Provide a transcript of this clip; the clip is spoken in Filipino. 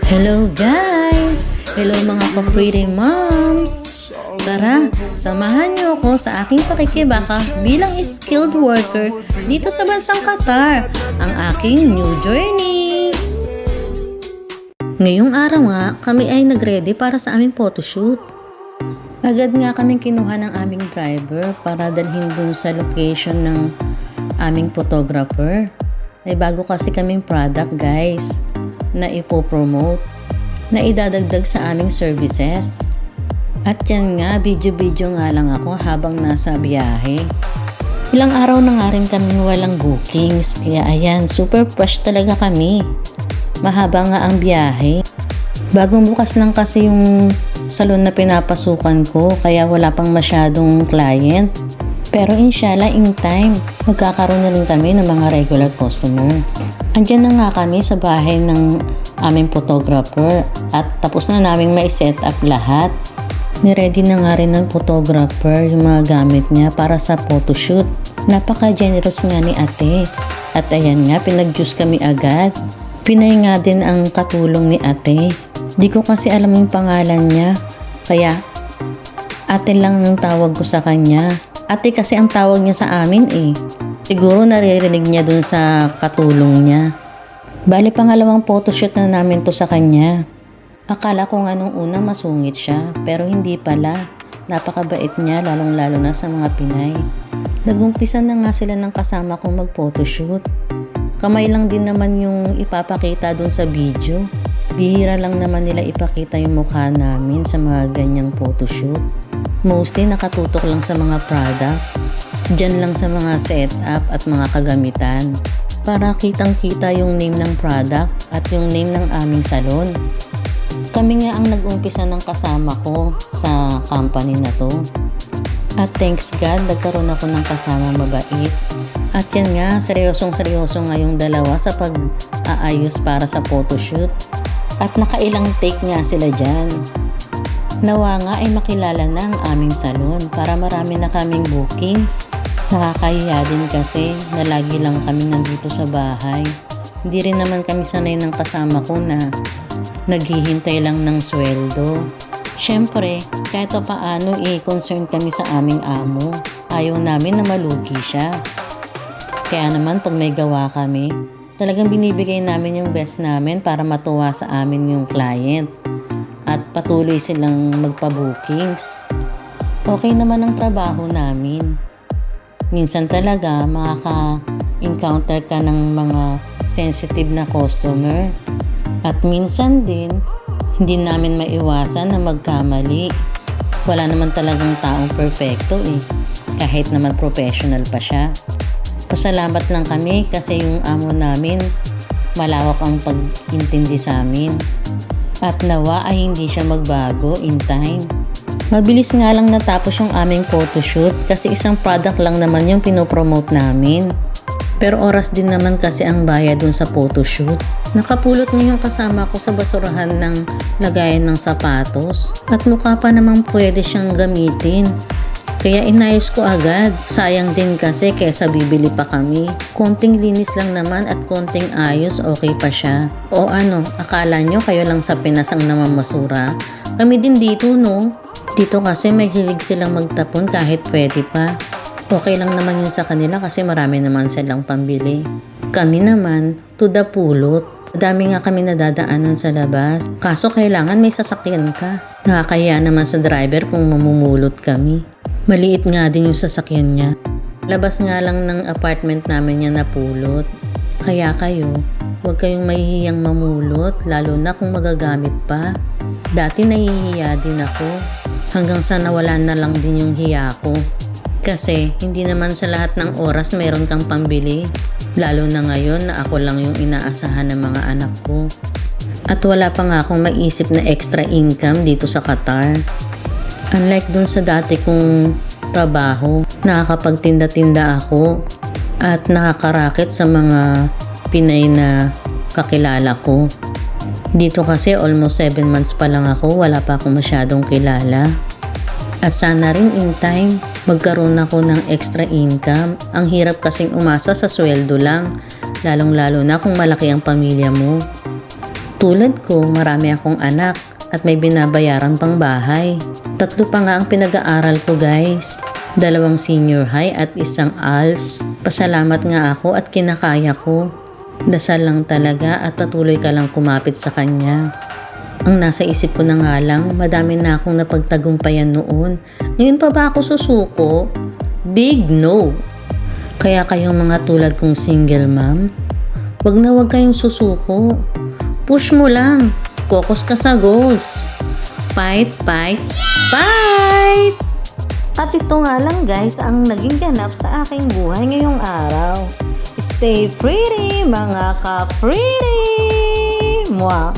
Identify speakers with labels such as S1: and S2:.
S1: Hello guys! Hello mga ka-pretty moms! Tara, samahan niyo ako sa aking pakikibaka bilang skilled worker dito sa bansang Qatar, ang aking new journey! Ngayong araw nga, kami ay nagready para sa aming photoshoot. Agad nga kaming kinuha ng aming driver para dalhin dun sa location ng aming photographer. May bago kasi kaming product guys na ipopromote, na idadagdag sa aming services. At yan nga, video-video nga lang ako habang nasa biyahe. Ilang araw na nga rin kami walang bookings, kaya ayan, super fresh talaga kami. Mahaba nga ang biyahe. Bagong bukas lang kasi yung salon na pinapasukan ko, kaya wala pang masyadong client. Pero inshallah in time, magkakaroon na rin kami ng mga regular customer. Andiyan na nga kami sa bahay ng aming photographer at tapos na naming mai-set up lahat. Niready na nga rin ng photographer yung mga gamit niya para sa photoshoot. Napaka-generous nga ni ate. At ayan nga, pinag-juice kami agad. Pinay nga din ang katulong ni ate. Di ko kasi alam yung pangalan niya, kaya ate lang ang tawag ko sa kanya. Ate kasi ang tawag niya sa amin eh. Siguro naririnig niya dun sa katulong niya. Bali pangalawang photoshoot na namin to sa kanya. Akala ko nga nung una masungit siya, pero hindi pala. Napakabait niya, lalong lalo na sa mga Pinay. Nagumpisa na nga sila ng kasama kong mag-photoshoot. Kamay lang din naman yung ipapakita dun sa video. Bihira lang naman nila ipakita yung mukha namin sa mga ganyang photoshoot. Mostly nakatutok lang sa mga product. Diyan lang sa mga setup at mga kagamitan. Para kitang-kita yung name ng product at yung name ng aming salon. Kami nga ang nag-umpisa ng kasama ko sa company na to. At thanks God, nagkaroon ako ng kasama mabait. At yan nga, seryosong-seryoso nga yung dalawa sa pag-aayos para sa photoshoot. At nakailang take nga sila dyan. Nawa nga ay makilala na ang aming salon para marami na kaming bookings. Nakakahiya din kasi na lagi lang kami nandito sa bahay. Hindi rin naman kami sanay ng kasama ko na naghihintay lang ng sweldo. Siyempre, kahit paano concern kami sa aming amo. Ayaw namin na malugi siya. Kaya naman pag may gawa kami, talagang binibigay namin yung best namin para matuwa sa amin yung client. At patuloy silang magpa-bookings. Okay naman ang trabaho namin. Minsan talaga makaka-encounter ka ng mga sensitive na customer. At minsan din, hindi namin maiwasan na magkamali. Wala naman talagang taong perfecto eh. Kahit naman professional pa siya. Pasalamat lang kami kasi yung amo namin malawak ang pag-intindi sa amin. At nawa ay hindi siya magbago in time. Mabilis nga lang natapos yung aming photoshoot kasi isang product lang naman yung pinopromote namin. Pero oras din naman kasi ang bayad dun sa photoshoot. Nakapulot ngayong kasama ko sa basurahan ng lagayan ng sapatos. At mukha pa namang pwede siyang gamitin. Kaya inayos ko agad. Sayang din kasi kesa bibili pa kami. Konting linis lang naman at konting ayos, okay pa siya. O ano, akala nyo kayo lang sa Pinas ang namamasura? Kami din dito no? Dito kasi may hilig silang magtapon kahit pwede pa. Okay lang naman yun sa kanila kasi marami naman silang pambili. Kami naman, to the pulot. Dami nga kami nadadaanan sa labas. Kaso kailangan may sasakyan ka. Nakakaya naman sa driver kung mamumulot kami. Maliit nga din yung sasakyan niya. Labas nga lang ng apartment namin niya napulot. Kaya kayo, huwag kayong mahihiyang mamulot lalo na kung magagamit pa. Dati nahihiya din ako. Hanggang sa nawalan na lang din yung hiya ko. Kasi hindi naman sa lahat ng oras mayroon kang pambili. Lalo na ngayon na ako lang yung inaasahan ng mga anak ko. At wala pa nga akong maisip na extra income dito sa Qatar. Unlike dun sa dati kong trabaho, nakakapagtinda-tinda ako at nakakarakit sa mga Pinay na kakilala ko. Dito kasi almost 7 months pa lang ako, wala pa akong masyadong kilala. At sana rin in time, magkaroon ako ng extra income. Ang hirap kasing umasa sa sweldo lang, lalong-lalo na kung malaki ang pamilya mo. Tulad ko, marami akong anak at may binabayaran pang bahay. 3 pa nga ang pinag-aaral ko guys. 2 senior high at 1 ALS. Pasalamat nga ako at kinakaya ko. Dasal lang talaga at patuloy ka lang kumapit sa kanya. Ang nasa isip ko na nga lang, madami na akong napagtagumpayan noon. Ngayon pa ba ako susuko? Big no! Kaya kayong mga tulad kong single mom, wag kayong susuko. Push mo lang. Focus ka sa goals. Fight, fight, fight! At ito nga lang guys ang naging ganap sa aking buhay ngayong araw. Stay pretty mga ka-pretty! Mwah!